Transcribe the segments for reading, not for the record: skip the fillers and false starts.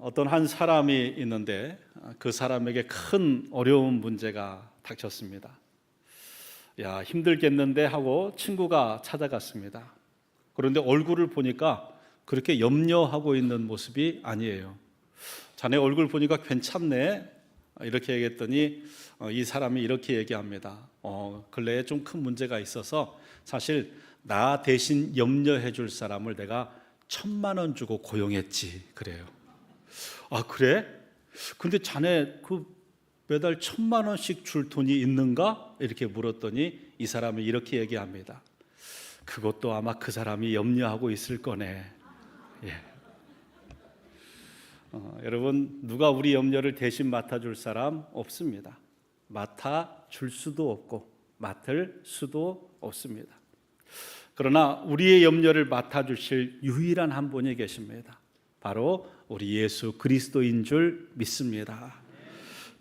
어떤 한 사람이 있는데 그 사람에게 큰 어려운 문제가 닥쳤습니다. 야, 힘들겠는데 하고 친구가 찾아갔습니다. 그런데 얼굴을 보니까 그렇게 염려하고 있는 모습이 아니에요. 자네 얼굴 보니까 괜찮네 이렇게 얘기했더니 이 사람이 이렇게 얘기합니다. 근래에 좀 큰 문제가 있어서 사실 나 대신 염려해 줄 사람을 내가 1,000,000원 주고 고용했지. 그래요. 아, 그래? 근데 자네 그 매달 1,000,000원씩 줄 돈이 있는가? 이렇게 물었더니 이 사람이 이렇게 얘기합니다. 그것도 아마 그 사람이 염려하고 있을 거네. 예. 여러분, 누가 우리 염려를 대신 맡아줄 사람 없습니다. 맡아줄 수도 없고 맡을 수도 없습니다. 그러나 우리의 염려를 맡아주실 유일한 한 분이 계십니다. 바로 우리 예수 그리스도인 줄 믿습니다.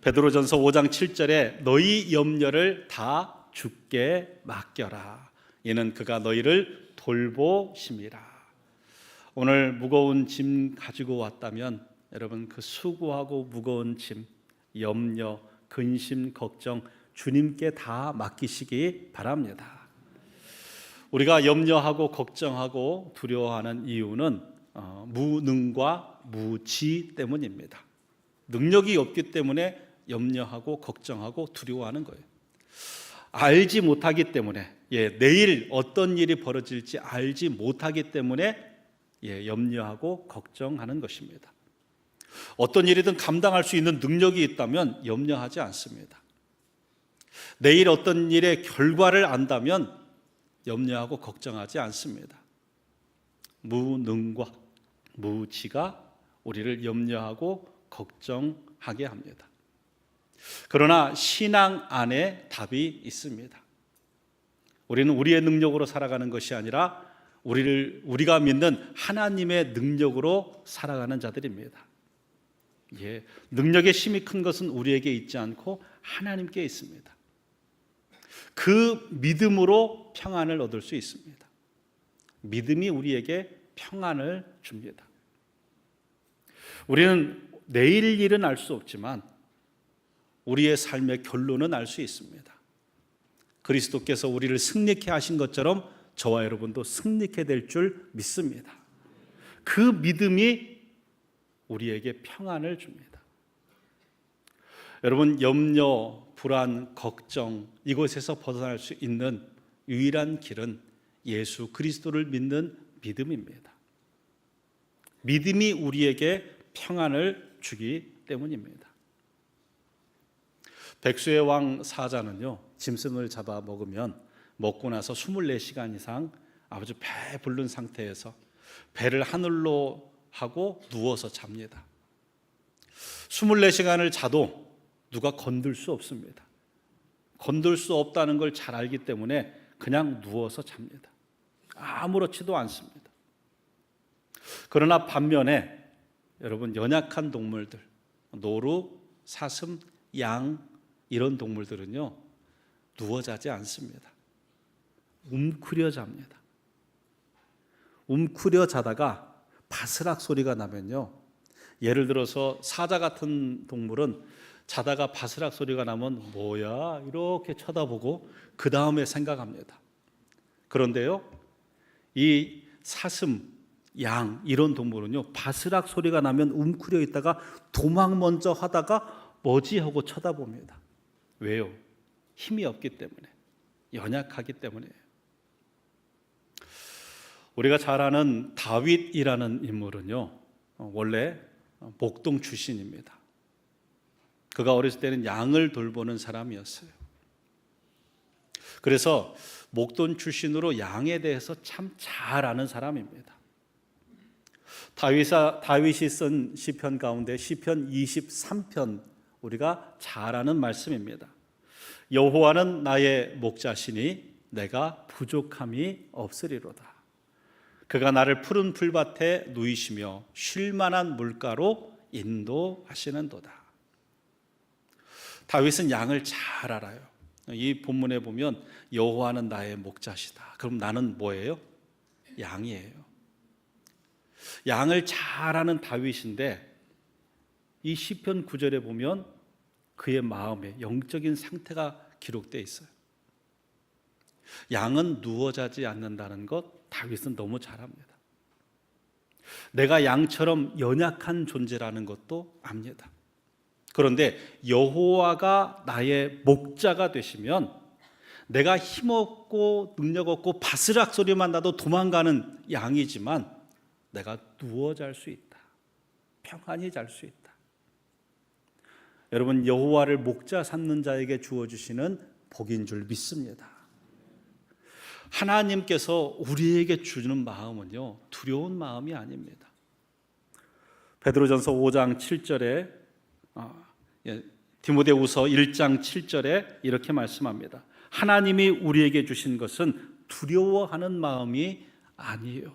베드로전서 5장 7절에 너희 염려를 다 주께 맡겨라. 이는 그가 너희를 돌보심이라. 오늘 무거운 짐 가지고 왔다면 여러분 그 수고하고 무거운 짐, 염려, 근심, 걱정 주님께 다 맡기시기 바랍니다. 우리가 염려하고 걱정하고 두려워하는 이유는 무능과 무지 때문입니다. 능력이 없기 때문에 염려하고 걱정하고 두려워하는 거예요. 알지 못하기 때문에 내일 어떤 일이 벌어질지 알지 못하기 때문에 염려하고 걱정하는 것입니다. 어떤 일이든 감당할 수 있는 능력이 있다면 염려하지 않습니다. 내일 어떤 일의 결과를 안다면 염려하고 걱정하지 않습니다. 무능과 무지가 우리를 염려하고 걱정하게 합니다. 그러나 신앙 안에 답이 있습니다. 우리는 우리의 능력으로 살아가는 것이 아니라 우리가 믿는 하나님의 능력으로 살아가는 자들입니다. 능력의 힘이 큰 것은 우리에게 있지 않고 하나님께 있습니다. 그 믿음으로 평안을 얻을 수 있습니다. 믿음이 우리에게 평안을 줍니다. 우리는 내일 일은 알 수 없지만 우리의 삶의 결론은 알 수 있습니다. 그리스도께서 우리를 승리케 하신 것처럼 저와 여러분도 승리케 될 줄 믿습니다. 그 믿음이 우리에게 평안을 줍니다. 여러분, 염려, 불안, 걱정 이곳에서 벗어날 수 있는 유일한 길은 예수 그리스도를 믿는 믿음입니다. 믿음이 우리에게 평안을 주기 때문입니다. 백수의 왕 사자는요, 짐승을 잡아 먹으면 먹고 나서 24시간 이상 아주 배부른 상태에서 배를 하늘로 하고 누워서 잡니다. 24시간을 자도 누가 건들 수 없습니다. 건들 수 없다는 걸 잘 알기 때문에 그냥 누워서 잡니다. 아무렇지도 않습니다. 그러나 반면에 여러분 연약한 동물들, 노루, 사슴, 양 이런 동물들은요 누워 자지 않습니다. 움크려 잡니다. 움크려 자다가 바스락 소리가 나면요, 예를 들어서 사자 같은 동물은 자다가 바스락 소리가 나면 뭐야 이렇게 쳐다보고 그 다음에 생각합니다. 그런데요 이 사슴, 양 이런 동물은요 바스락 소리가 나면 움크려 있다가 도망 먼저 하다가 뭐지 하고 쳐다봅니다. 왜요? 힘이 없기 때문에, 연약하기 때문이에요. 우리가 잘 아는 다윗이라는 인물은요 원래 목동 출신입니다. 그가 어렸을 때는 양을 돌보는 사람이었어요. 그래서 목동 출신으로 양에 대해서 참 잘 아는 사람입니다. 다윗이 쓴 시편 가운데 시편 23편 우리가 잘 아는 말씀입니다. 여호와는 나의 목자시니 내가 부족함이 없으리로다. 그가 나를 푸른 풀밭에 누이시며 쉴 만한 물가로 인도하시는도다. 다윗은 양을 잘 알아요. 이 본문에 보면 여호와는 나의 목자시다. 그럼 나는 뭐예요? 양이에요. 양을 잘 아는 다윗인데 이 시편 9절에 보면 그의 마음에 영적인 상태가 기록되어 있어요. 양은 누워 자지 않는다는 것 다윗은 너무 잘 압니다. 내가 양처럼 연약한 존재라는 것도 압니다. 그런데 여호와가 나의 목자가 되시면 내가 힘없고 능력 없고 바스락 소리만 나도 도망가는 양이지만 내가 누워 잘 수 있다. 평안히 잘 수 있다. 여러분, 여호와를 목자 삼는 자에게 주어주시는 복인 줄 믿습니다. 하나님께서 우리에게 주는 마음은요, 두려운 마음이 아닙니다. 베드로전서 5장 7절에 디모데후서 1장 7절에 이렇게 말씀합니다. 하나님이 우리에게 주신 것은 두려워하는 마음이 아니에요.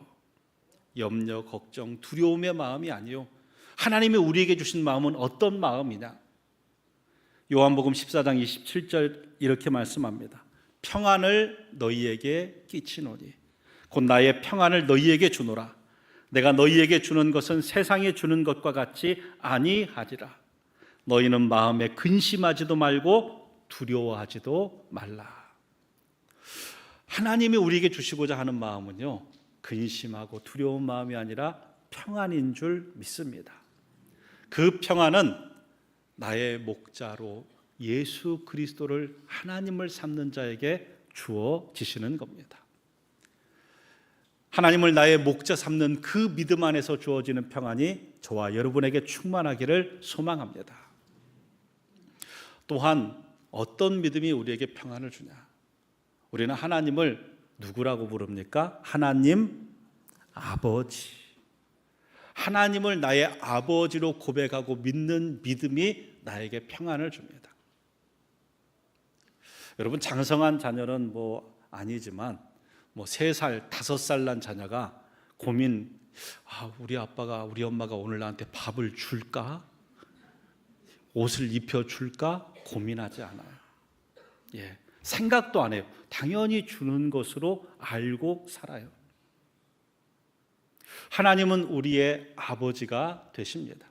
염려, 걱정, 두려움의 마음이 아니에요. 하나님이 우리에게 주신 마음은 어떤 마음이냐? 요한복음 14장 27절 이렇게 말씀합니다. 평안을 너희에게 끼치노니 곧 나의 평안을 너희에게 주노라. 내가 너희에게 주는 것은 세상에 주는 것과 같지 아니하리라. 너희는 마음에 근심하지도 말고 두려워하지도 말라. 하나님이 우리에게 주시고자 하는 마음은요, 근심하고 두려운 마음이 아니라 평안인 줄 믿습니다. 그 평안은 나의 목자로 예수 그리스도를 하나님을 삼는 자에게 주어지시는 겁니다. 하나님을 나의 목자 삼는 그 믿음 안에서 주어지는 평안이 저와 여러분에게 충만하기를 소망합니다. 또한 어떤 믿음이 우리에게 평안을 주냐? 우리는 하나님을 누구라고 부릅니까? 하나님 아버지. 하나님을 나의 아버지로 고백하고 믿는 믿음이 나에게 평안을 줍니다. 여러분, 장성한 자녀는 아니지만 3살, 5살 난 자녀가 고민, 우리 아빠가 우리 엄마가 오늘 나한테 밥을 줄까? 옷을 입혀줄까? 고민하지 않아요. 생각도 안 해요. 당연히 주는 것으로 알고 살아요. 하나님은 우리의 아버지가 되십니다.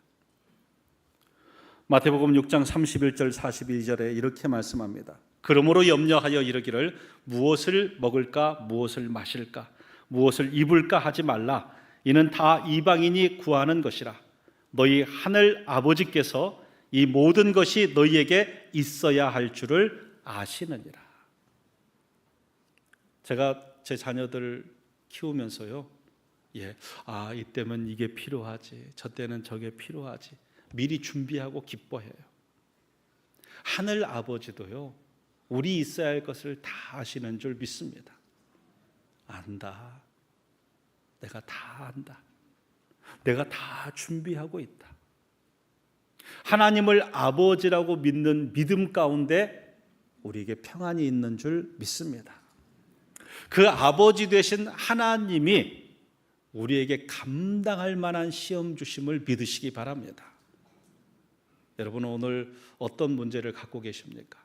마태복음 6장 31절 42절에 이렇게 말씀합니다. 그러므로 염려하여 이르기를 무엇을 먹을까 무엇을 마실까 무엇을 입을까 하지 말라. 이는 다 이방인이 구하는 것이라. 너희 하늘 아버지께서 이 모든 것이 너희에게 있어야 할 줄을 아시느니라. 제가 제 자녀들 키우면서요, 이때면 이게 필요하지, 저 때는 저게 필요하지, 미리 준비하고 기뻐해요. 하늘 아버지도요, 우리 있어야 할 것을 다 아시는 줄 믿습니다. 안다. 내가 다 안다. 내가 다 준비하고 있다. 하나님을 아버지라고 믿는 믿음 가운데 우리에게 평안이 있는 줄 믿습니다. 그 아버지 되신 하나님이 우리에게 감당할 만한 시험 주심을 믿으시기 바랍니다. 여러분은 오늘 어떤 문제를 갖고 계십니까?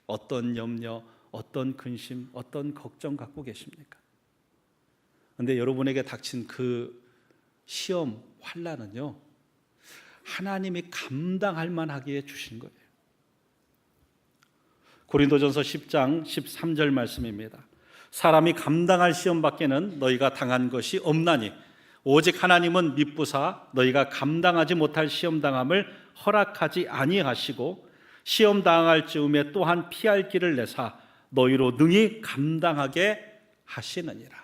어떤 염려, 어떤 근심, 어떤 걱정 갖고 계십니까? 그런데 여러분에게 닥친 그 시험, 환난은요, 하나님이 감당할 만하기에 주신 거예요. 고린도전서 10장 13절 말씀입니다. 사람이 감당할 시험 밖에는 너희가 당한 것이 없나니 오직 하나님은 미쁘사 너희가 감당하지 못할 시험 당함을 허락하지 아니하시고 시험 당할 즈음에 또한 피할 길을 내사 너희로 능히 감당하게 하시느니라.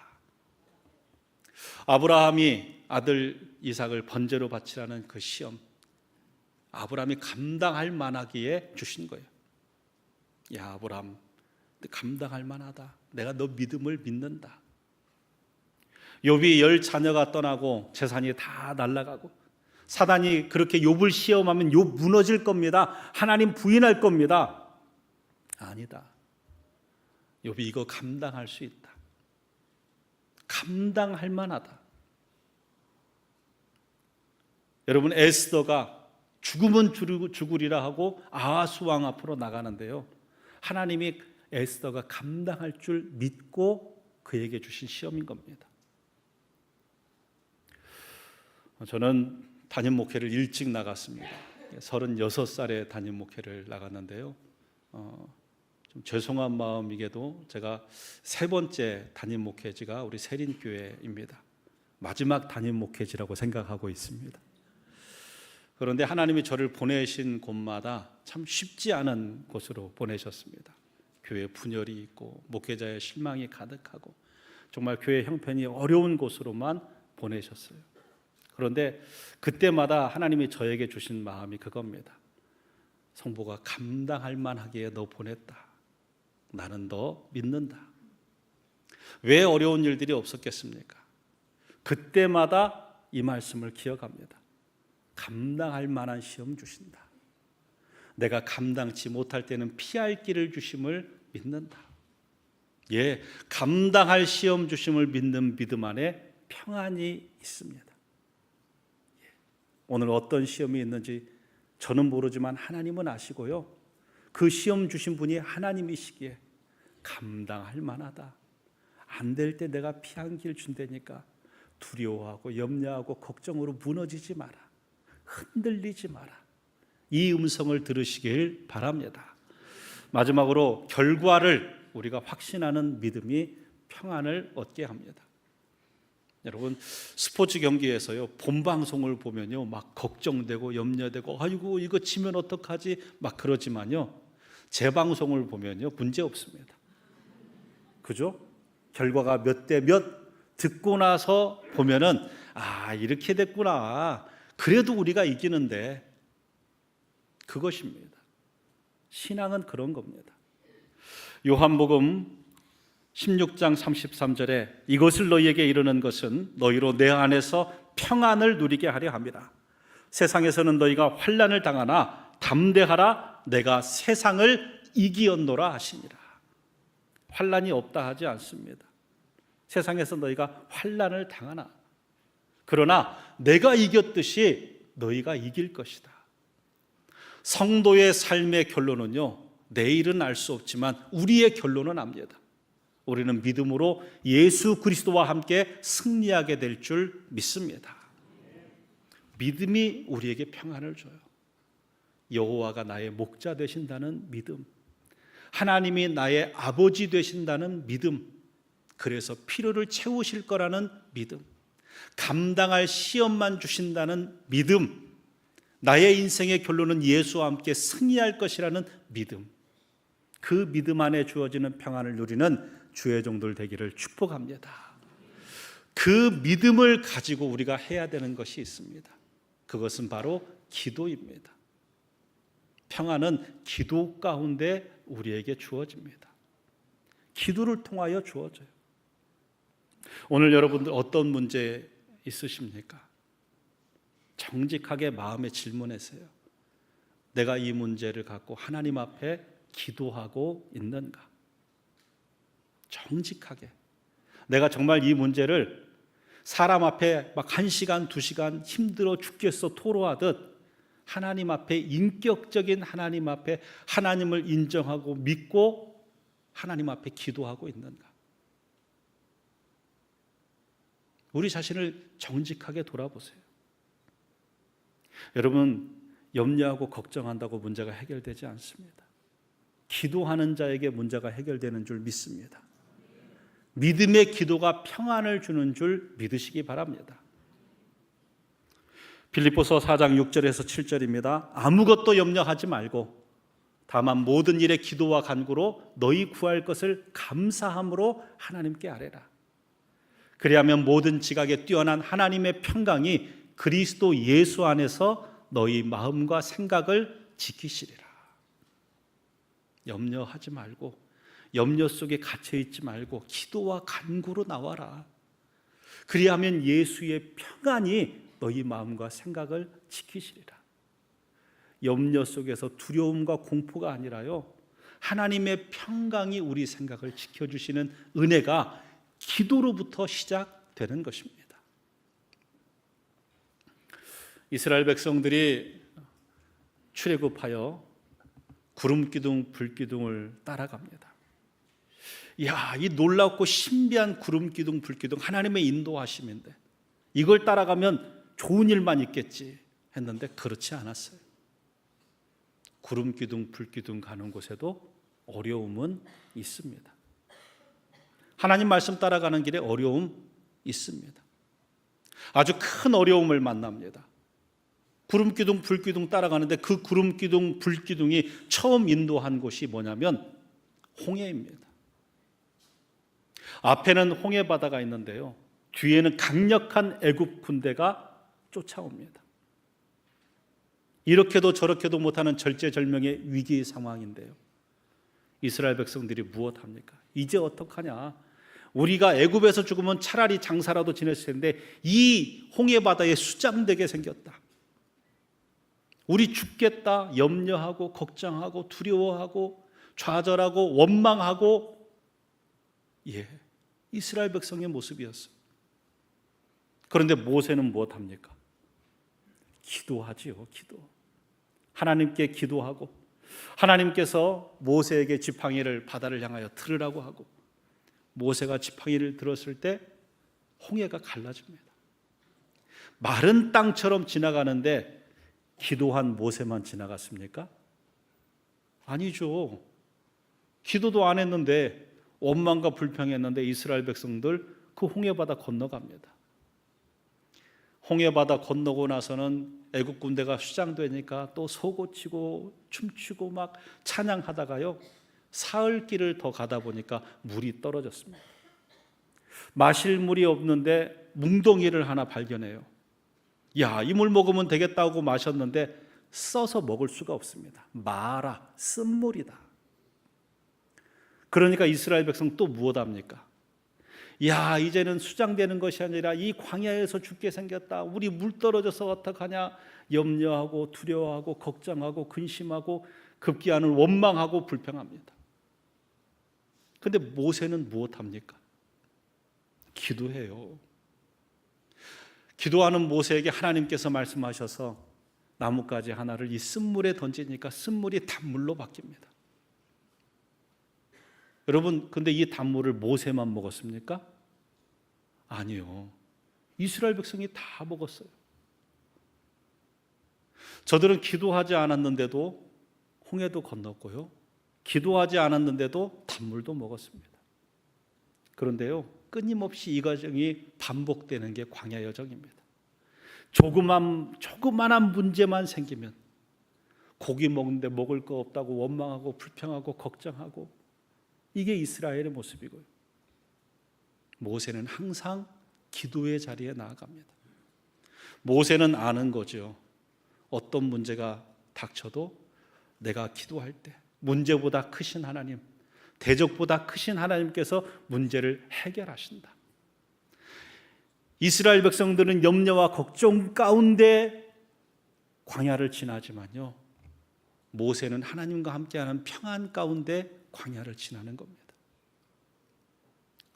아브라함이 아들 이삭을 번제로 바치라는 그 시험, 아브라함이 감당할 만하기에 주신 거예요. 야, 아브라함, 감당할 만하다. 내가 너 믿음을 믿는다. 욥이 10 자녀가 떠나고 재산이 다 날아가고 사단이 그렇게 욥을 시험하면 욥 무너질 겁니다. 하나님 부인할 겁니다. 아니다. 욥이 이거 감당할 수 있다. 감당할 만하다. 여러분, 에스더가 죽으면 죽으리라 하고 아하스 왕 앞으로 나가는데요, 하나님이 에스더가 감당할 줄 믿고 그에게 주신 시험인 겁니다. 저는 담임 목회를 일찍 나갔습니다. 36살에 담임 목회를 나갔는데요. 좀 죄송한 마음이게도 제가 세 번째 담임 목회지가 우리 세린교회입니다. 마지막 담임 목회지라고 생각하고 있습니다. 그런데 하나님이 저를 보내신 곳마다 참 쉽지 않은 곳으로 보내셨습니다. 교회 분열이 있고 목회자의 실망이 가득하고 정말 교회 형편이 어려운 곳으로만 보내셨어요. 그런데 그때마다 하나님이 저에게 주신 마음이 그겁니다. 성보가 감당할 만하기에 너 보냈다. 나는 너 믿는다. 왜 어려운 일들이 없었겠습니까? 그때마다 이 말씀을 기억합니다. 감당할 만한 시험 주신다. 내가 감당치 못할 때는 피할 길을 주심을 믿는다. 예, 감당할 시험 주심을 믿는 믿음 안에 평안이 있습니다. 오늘 어떤 시험이 있는지 저는 모르지만 하나님은 아시고요. 그 시험 주신 분이 하나님이시기에 감당할 만하다. 안 될 때 내가 피한 길 준다니까 두려워하고 염려하고 걱정으로 무너지지 마라. 흔들리지 마라. 이 음성을 들으시길 바랍니다. 마지막으로 결과를 우리가 확신하는 믿음이 평안을 얻게 합니다. 여러분, 스포츠 경기에서요, 본방송을 보면요, 막 걱정되고 염려되고 아이고 이거 지면 어떡하지 막 그러지만요, 재방송을 보면요 문제 없습니다. 그죠? 결과가 몇 대 몇 듣고 나서 보면은 아 이렇게 됐구나. 그래도 우리가 이기는데. 그것입니다. 신앙은 그런 겁니다. 요한복음 16장 33절에 이것을 너희에게 이르는 것은 너희로 내 안에서 평안을 누리게 하려 함이라. 세상에서는 너희가 환난을 당하나 담대하라. 내가 세상을 이기었노라 하시니라. 환난이 없다 하지 않습니다. 세상에서 너희가 환난을 당하나 그러나 내가 이겼듯이 너희가 이길 것이다. 성도의 삶의 결론은요, 내일은 알 수 없지만 우리의 결론은 압니다. 우리는 믿음으로 예수 그리스도와 함께 승리하게 될 줄 믿습니다. 믿음이 우리에게 평안을 줘요. 여호와가 나의 목자 되신다는 믿음, 하나님이 나의 아버지 되신다는 믿음, 그래서 필요를 채우실 거라는 믿음, 감당할 시험만 주신다는 믿음, 나의 인생의 결론은 예수와 함께 승리할 것이라는 믿음, 그 믿음 안에 주어지는 평안을 누리는 주의 종들 되기를 축복합니다. 그 믿음을 가지고 우리가 해야 되는 것이 있습니다. 그것은 바로 기도입니다. 평안은 기도 가운데 우리에게 주어집니다. 기도를 통하여 주어져요. 오늘 여러분들 어떤 문제 있으십니까? 정직하게 마음에 질문하세요. 내가 이 문제를 갖고 하나님 앞에 기도하고 있는가? 정직하게. 내가 정말 이 문제를 사람 앞에 막 1시간, 2시간 힘들어 죽겠어 토로하듯 하나님 앞에, 인격적인 하나님 앞에 하나님을 인정하고 믿고 하나님 앞에 기도하고 있는가? 우리 자신을 정직하게 돌아보세요. 여러분, 염려하고 걱정한다고 문제가 해결되지 않습니다. 기도하는 자에게 문제가 해결되는 줄 믿습니다. 믿음의 기도가 평안을 주는 줄 믿으시기 바랍니다. 빌립보서 4장 6절에서 7절입니다. 아무것도 염려하지 말고 다만 모든 일에 기도와 간구로 너희 구할 것을 감사함으로 하나님께 아뢰라. 그리하면 모든 지각에 뛰어난 하나님의 평강이 그리스도 예수 안에서 너희 마음과 생각을 지키시리라. 염려하지 말고, 염려 속에 갇혀있지 말고 기도와 간구로 나와라. 그리하면 예수의 평안이 너희 마음과 생각을 지키시리라. 염려 속에서 두려움과 공포가 아니라요, 하나님의 평강이 우리 생각을 지켜주시는 은혜가 기도로부터 시작되는 것입니다. 이스라엘 백성들이 출애굽하여 구름기둥, 불기둥을 따라갑니다. 이야, 이 놀랍고 신비한 구름기둥, 불기둥, 하나님의 인도하심인데 이걸 따라가면 좋은 일만 있겠지. 했는데 그렇지 않았어요. 구름 기둥, 불 기둥 가는 곳에도 어려움은 있습니다. 하나님 말씀 따라가는 길에 어려움 있습니다. 아주 큰 어려움을 만납니다. 구름 기둥, 불 기둥 따라가는데 그 구름 기둥, 불 기둥이 처음 인도한 곳이 뭐냐면 홍해입니다. 앞에는 홍해 바다가 있는데요, 뒤에는 강력한 애굽 군대가 쫓아옵니다. 이렇게도 저렇게도 못하는 절제절명의 위기 상황인데요, 이스라엘 백성들이 무엇합니까? 이제 어떡하냐? 우리가 애굽에서 죽으면 차라리 장사라도 지냈을 텐데 이 홍해 바다에 수장되게 생겼다. 우리 죽겠다 염려하고 걱정하고 두려워하고 좌절하고 원망하고, 이스라엘 백성의 모습이었어요. 그런데 모세는 무엇합니까? 기도하지요. 기도. 하나님께 기도하고, 하나님께서 모세에게 지팡이를 바다를 향하여 들으라고 하고, 모세가 지팡이를 들었을 때 홍해가 갈라집니다. 마른 땅처럼 지나가는데 기도한 모세만 지나갔습니까? 아니죠. 기도도 안 했는데, 원망과 불평했는데 이스라엘 백성들 그 홍해 바다 건너갑니다. 홍해 바다 건너고 나서는 애국 군대가 수장되니까 또 소고치고 춤추고 막 찬양하다가요, 사흘 길을 더 가다 보니까 물이 떨어졌습니다. 마실 물이 없는데 뭉덩이를 하나 발견해요. 이 물 먹으면 되겠다고 마셨는데 써서 먹을 수가 없습니다. 마라, 쓴물이다. 그러니까 이스라엘 백성 또 무엇합니까? 이제는 수장되는 것이 아니라 이 광야에서 죽게 생겼다. 우리 물 떨어져서 어떡하냐? 염려하고 두려워하고 걱정하고 근심하고 급기야는 원망하고 불평합니다. 그런데 모세는 무엇합니까? 기도해요. 기도하는 모세에게 하나님께서 말씀하셔서 나뭇가지 하나를 이 쓴물에 던지니까 쓴물이 단물로 바뀝니다. 여러분, 근데 이 단물을 모세만 먹었습니까? 아니요. 이스라엘 백성이 다 먹었어요. 저들은 기도하지 않았는데도 홍해도 건넜고요, 기도하지 않았는데도 단물도 먹었습니다. 그런데요, 끊임없이 이 과정이 반복되는 게 광야 여정입니다. 조그만한 문제만 생기면 고기 먹는데 먹을 거 없다고 원망하고 불평하고 걱정하고, 이게 이스라엘의 모습이고요. 모세는 항상 기도의 자리에 나아갑니다. 모세는 아는 거죠. 어떤 문제가 닥쳐도 내가 기도할 때 문제보다 크신 하나님, 대적보다 크신 하나님께서 문제를 해결하신다. 이스라엘 백성들은 염려와 걱정 가운데 광야를 지나지만요, 모세는 하나님과 함께하는 평안 가운데 광야를 지나는 겁니다.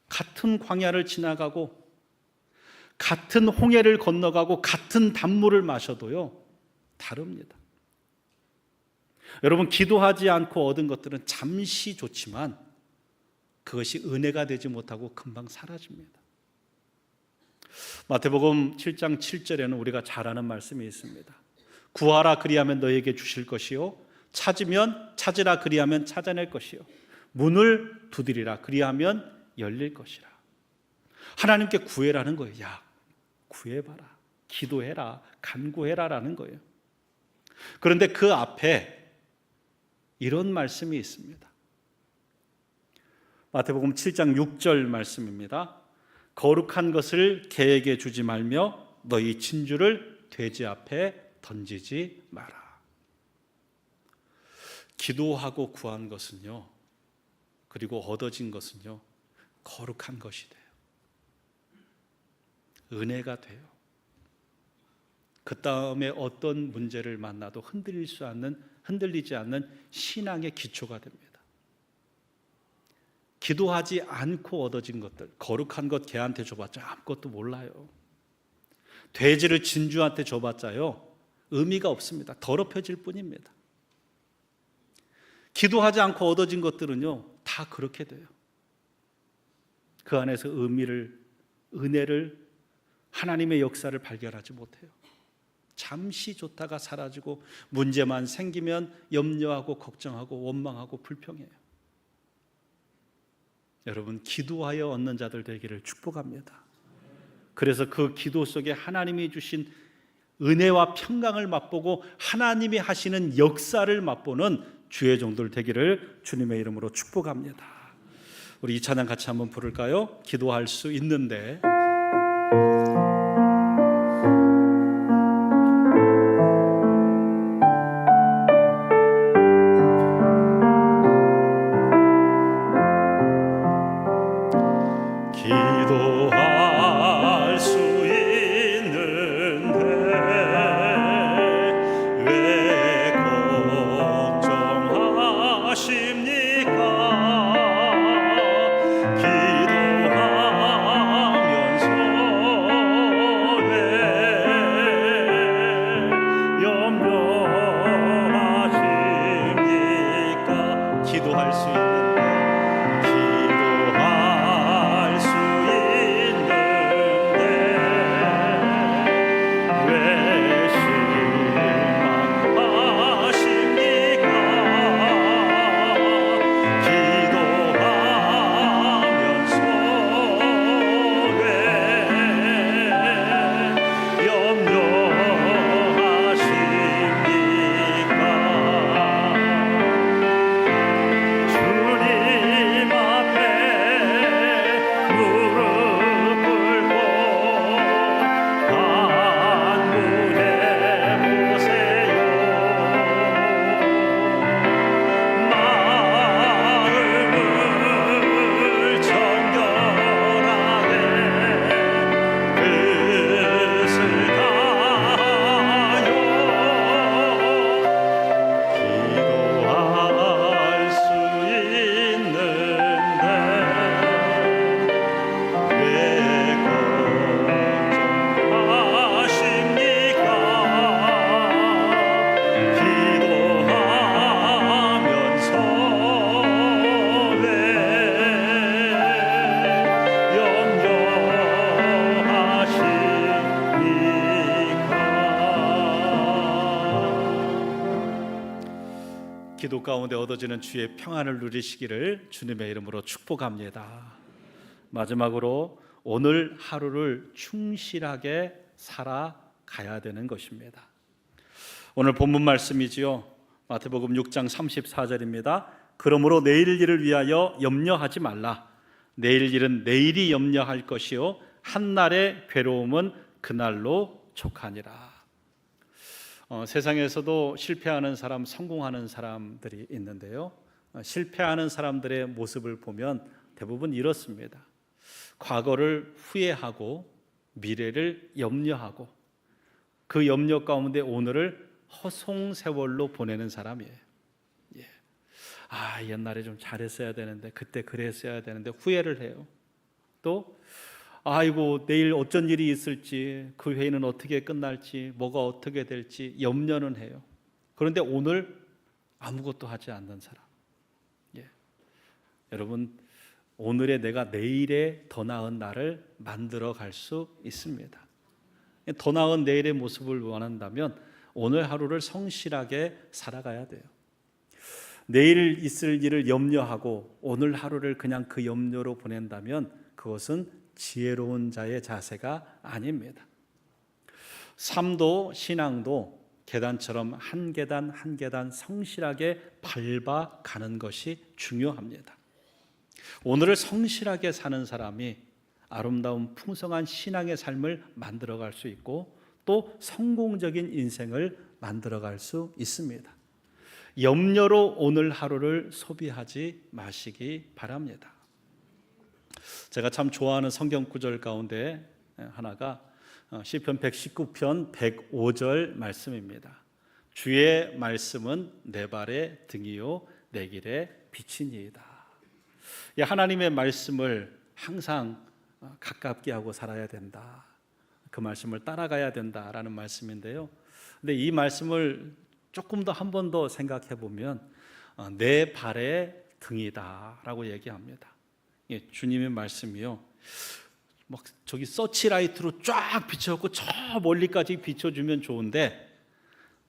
같은 광야를 지나가고 같은 홍해를 건너가고 같은 단물을 마셔도요, 다릅니다. 여러분, 기도하지 않고 얻은 것들은 잠시 좋지만 그것이 은혜가 되지 못하고 금방 사라집니다. 마태복음 7장 7절에는 우리가 잘 아는 말씀이 있습니다. 구하라 그리하면 너에게 주실 것이요, 찾으면 찾으라 그리하면 찾아낼 것이요, 문을 두드리라 그리하면 열릴 것이라. 하나님께 구해라는 거예요. 구해봐라, 기도해라, 간구해라라는 거예요. 그런데 그 앞에 이런 말씀이 있습니다. 마태복음 7장 6절 말씀입니다. 거룩한 것을 개에게 주지 말며 너희 진주를 돼지 앞에 던지지 마라. 기도하고 구한 것은요, 그리고 얻어진 것은요, 거룩한 것이 돼요. 은혜가 돼요. 그 다음에 어떤 문제를 만나도 흔들리지 않는 신앙의 기초가 됩니다. 기도하지 않고 얻어진 것들, 거룩한 것 개한테 줘봤자 아무것도 몰라요. 돼지를 진주한테 줘봤자요, 의미가 없습니다. 더럽혀질 뿐입니다. 기도하지 않고 얻어진 것들은요, 다 그렇게 돼요. 그 안에서 의미를, 은혜를, 하나님의 역사를 발견하지 못해요. 잠시 좋다가 사라지고 문제만 생기면 염려하고 걱정하고 원망하고 불평해요. 여러분, 기도하여 얻는 자들 되기를 축복합니다. 그래서 그 기도 속에 하나님이 주신 은혜와 평강을 맛보고 하나님이 하시는 역사를 맛보는 주의 종들 되기를 주님의 이름으로 축복합니다. 우리 이 찬양 같이 한번 부를까요? 기도할 수 있는데. 기도할 수 있는데 왜 걱정하십니까? 기도하면서 왜 염려하십니까? 기도할 수 있는데 기도 가운데 얻어지는 주의 평안을 누리시기를 주님의 이름으로 축복합니다. 마지막으로 오늘 하루를 충실하게 살아가야 되는 것입니다. 오늘 본문 말씀이지요. 마태복음 6장 34절입니다. 그러므로 내일 일을 위하여 염려하지 말라. 내일 일은 내일이 염려할 것이요 한날의 괴로움은 그날로 족하니라. 세상에서도 실패하는 사람, 성공하는 사람들이 있는데요. 실패하는 사람들의 모습을 보면 대부분 이렇습니다. 과거를 후회하고 미래를 염려하고 그 염려 가운데 오늘을 허송세월로 보내는 사람이에요. 옛날에 좀 잘했어야 되는데, 그때 그랬어야 되는데 후회를 해요. 또 아이고 내일 어쩐 일이 있을지, 그 회의는 어떻게 끝날지, 뭐가 어떻게 될지 염려는 해요. 그런데 오늘 아무것도 하지 않는 사람. 여러분, 오늘의 내가 내일의 더 나은 날을 만들어 갈 수 있습니다. 더 나은 내일의 모습을 원한다면 오늘 하루를 성실하게 살아가야 돼요. 내일 있을 일을 염려하고 오늘 하루를 그냥 그 염려로 보낸다면 그것은 지혜로운 자의 자세가 아닙니다. 삶도 신앙도 계단처럼 한 계단 한 계단 성실하게 밟아가는 것이 중요합니다. 오늘을 성실하게 사는 사람이 아름다운 풍성한 신앙의 삶을 만들어갈 수 있고 또 성공적인 인생을 만들어갈 수 있습니다. 염려로 오늘 하루를 소비하지 마시기 바랍니다. 제가 참 좋아하는 성경 구절 가운데 하나가 시편 119편 105절 말씀입니다. 주의 말씀은 내 발의 등이요 내 길의 빛이니이다. 하나님의 말씀을 항상 가깝게 하고 살아야 된다. 그 말씀을 따라가야 된다라는 말씀인데요. 근데 이 말씀을 조금 더 한 번 더 생각해 보면 내 발의 등이다라고 얘기합니다. 주님의 말씀이요, 막 저기 서치라이트로 쫙 비춰갖고 저 멀리까지 비춰주면 좋은데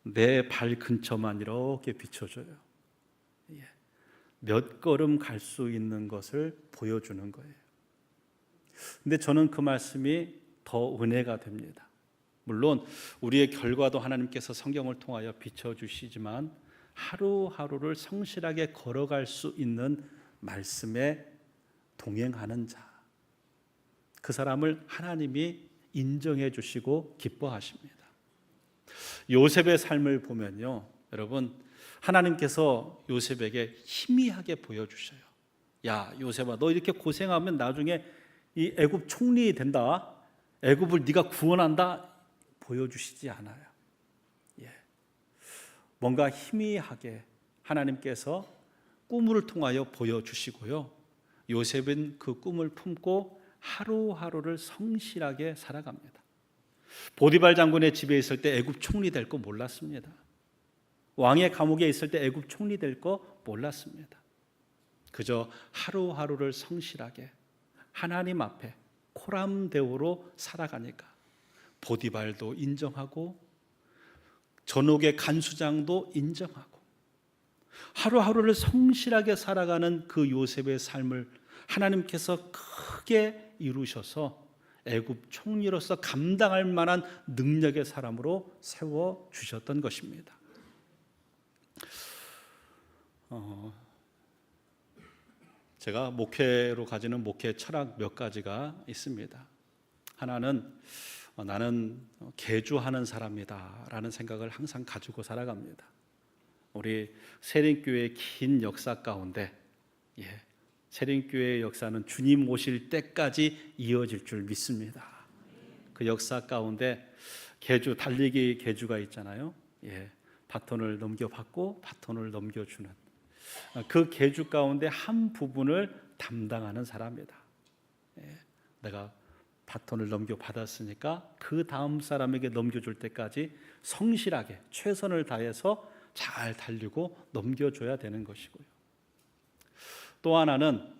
내 발 근처만 이렇게 비춰줘요. 예. 몇 걸음 갈 수 있는 것을 보여주는 거예요. 근데 저는 그 말씀이 더 은혜가 됩니다. 물론 우리의 결과도 하나님께서 성경을 통하여 비춰주시지만 하루하루를 성실하게 걸어갈 수 있는 말씀에 동행하는 자, 그 사람을 하나님이 인정해 주시고 기뻐하십니다. 요셉의 삶을 보면요, 여러분, 하나님께서 요셉에게 희미하게 보여주셔요. 야, 요셉아, 너 이렇게 고생하면 나중에 이 애굽 총리 된다, 애굽을 네가 구원한다, 보여주시지 않아요. 예. 뭔가 희미하게 하나님께서 꿈을 통하여 보여주시고요, 요셉은 그 꿈을 품고 하루하루를 성실하게 살아갑니다. 보디발 장군의 집에 있을 때 애굽 총리 될 거 몰랐습니다. 왕의 감옥에 있을 때 애굽 총리 될 거 몰랐습니다. 그저 하루하루를 성실하게 하나님 앞에 코람데오로 살아가니까 보디발도 인정하고 전옥의 간수장도 인정하고 하루하루를 성실하게 살아가는 그 요셉의 삶을 하나님께서 크게 이루셔서 애굽 총리로서 감당할 만한 능력의 사람으로 세워 주셨던 것입니다. 제가 목회로 가지는 목회 철학 몇 가지가 있습니다. 하나는 나는 개주하는 사람이다라는 생각을 항상 가지고 살아갑니다. 우리 세린교회의 긴 역사 가운데 세린교회의 역사는 주님 오실 때까지 이어질 줄 믿습니다. 그 역사 가운데 개주, 달리기 개주가 있잖아요. 바톤을 넘겨받고 바톤을 넘겨주는 그 개주 가운데 한 부분을 담당하는 사람이다. 내가 바톤을 넘겨받았으니까 그 다음 사람에게 넘겨줄 때까지 성실하게 최선을 다해서 잘 달리고 넘겨줘야 되는 것이고요. 또 하나는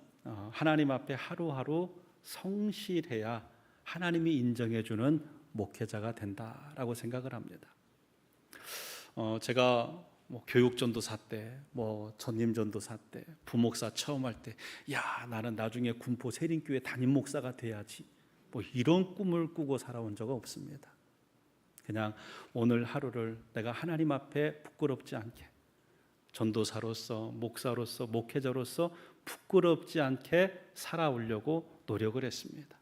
하나님 앞에 하루하루 성실해야 하나님이 인정해주는 목회자가 된다라고 생각을 합니다. 제가 교육전도사 때, 전임전도사 때, 부목사 처음 할 때, 야, 나는 나중에 군포 세린교회 담임 목사가 돼야지, 이런 꿈을 꾸고 살아온 적은 없습니다. 그냥 오늘 하루를 내가 하나님 앞에 부끄럽지 않게 전도사로서, 목사로서, 목회자로서 부끄럽지 않게 살아오려고 노력을 했습니다.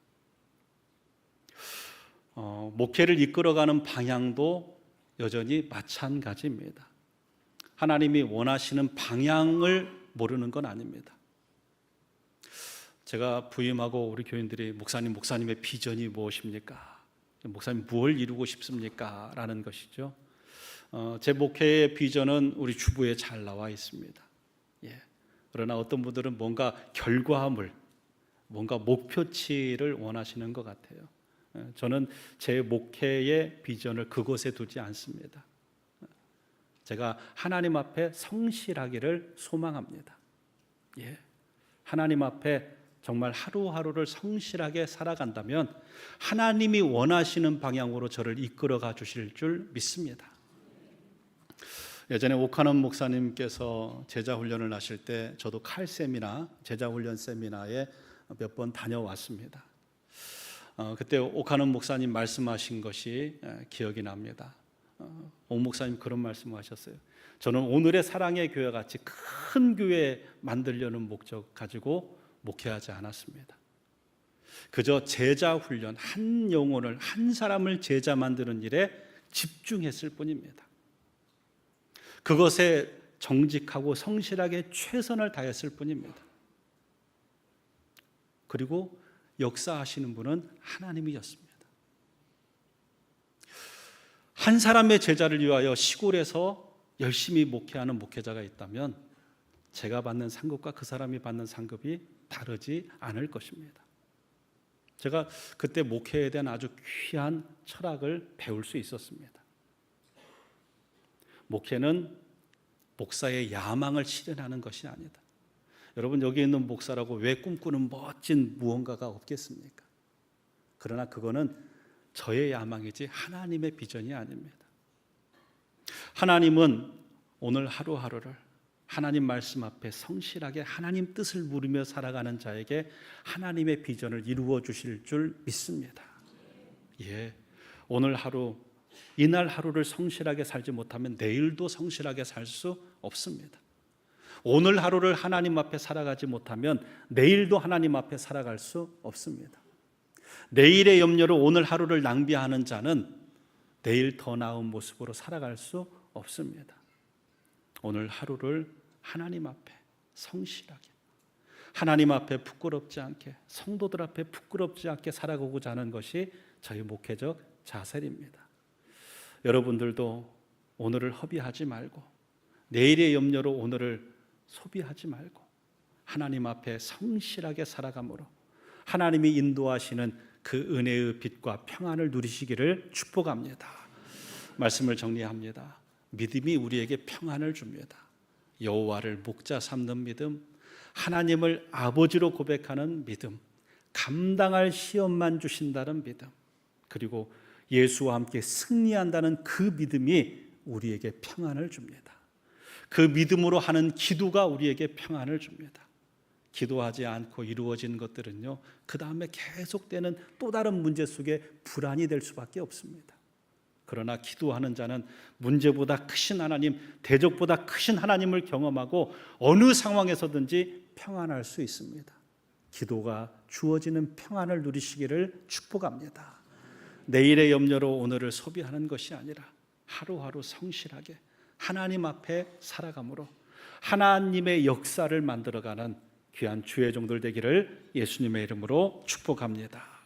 목회를 이끌어가는 방향도 여전히 마찬가지입니다. 하나님이 원하시는 방향을 모르는 건 아닙니다. 제가 부임하고 우리 교인들이 목사님의 비전이 무엇입니까? 목사님 무엇을 이루고 싶습니까? 라는 것이죠. 제 목회의 비전은 우리 주부에 잘 나와 있습니다. 그러나 어떤 분들은 뭔가 결과물, 뭔가 목표치를 원하시는 것 같아요. 저는 제 목회의 비전을 그곳에 두지 않습니다. 제가 하나님 앞에 성실하기를 소망합니다. 하나님 앞에 정말 하루하루를 성실하게 살아간다면 하나님이 원하시는 방향으로 저를 이끌어가 주실 줄 믿습니다. 예전에 오카는 목사님께서 제자훈련을 하실 때 저도 칼 세미나, 제자훈련 세미나에 몇 번 다녀왔습니다. 그때 오카는 목사님 말씀하신 것이 기억이 납니다. 오 목사님 그런 말씀하셨어요. 저는 오늘의 사랑의 교회 같이 큰 교회 만들려는 목적 가지고 목회하지 않았습니다. 그저 제자 훈련, 한 영혼을, 한 사람을 제자 만드는 일에 집중했을 뿐입니다. 그것에 정직하고 성실하게 최선을 다했을 뿐입니다. 그리고 역사하시는 분은 하나님이었습니다. 한 사람의 제자를 위하여 시골에서 열심히 목회하는 목회자가 있다면 제가 받는 상급과 그 사람이 받는 상급이 다르지 않을 것입니다. 제가 그때 목회에 대한 아주 귀한 철학을 배울 수 있었습니다. 목회는 목사의 야망을 실현하는 것이 아니다. 여러분, 여기 있는 목사라고 왜 꿈꾸는 멋진 무언가가 없겠습니까? 그러나 그거는 저의 야망이지 하나님의 비전이 아닙니다. 하나님은 오늘 하루하루를 하나님 말씀 앞에 성실하게 하나님 뜻을 물으며 살아가는 자에게 하나님의 비전을 이루어 주실 줄 믿습니다. 예, 오늘 하루, 이날 하루를 성실하게 살지 못하면 내일도 성실하게 살 수 없습니다. 오늘 하루를 하나님 앞에 살아가지 못하면 내일도 하나님 앞에 살아갈 수 없습니다. 내일의 염려로 오늘 하루를 낭비하는 자는 내일 더 나은 모습으로 살아갈 수 없습니다. 오늘 하루를 하나님 앞에 성실하게, 하나님 앞에 부끄럽지 않게, 성도들 앞에 부끄럽지 않게 살아가고자 하는 것이 저희 목회적 자세입니다. 여러분들도 오늘을 허비하지 말고 내일의 염려로 오늘을 소비하지 말고 하나님 앞에 성실하게 살아감으로 하나님이 인도하시는 그 은혜의 빛과 평안을 누리시기를 축복합니다. 말씀을 정리합니다. 믿음이 우리에게 평안을 줍니다. 여호와를 목자 삼는 믿음, 하나님을 아버지로 고백하는 믿음, 감당할 시험만 주신다는 믿음, 그리고 예수와 함께 승리한다는 그 믿음이 우리에게 평안을 줍니다. 그 믿음으로 하는 기도가 우리에게 평안을 줍니다. 기도하지 않고 이루어진 것들은요, 그 다음에 계속되는 또 다른 문제 속에 불안이 될 수밖에 없습니다. 그러나 기도하는 자는 문제보다 크신 하나님, 대적보다 크신 하나님을 경험하고 어느 상황에서든지 평안할 수 있습니다. 기도가 주어지는 평안을 누리시기를 축복합니다. 내일의 염려로 오늘을 소비하는 것이 아니라 하루하루 성실하게 하나님 앞에 살아감으로 하나님의 역사를 만들어가는 귀한 주의 종들 되기를 예수님의 이름으로 축복합니다.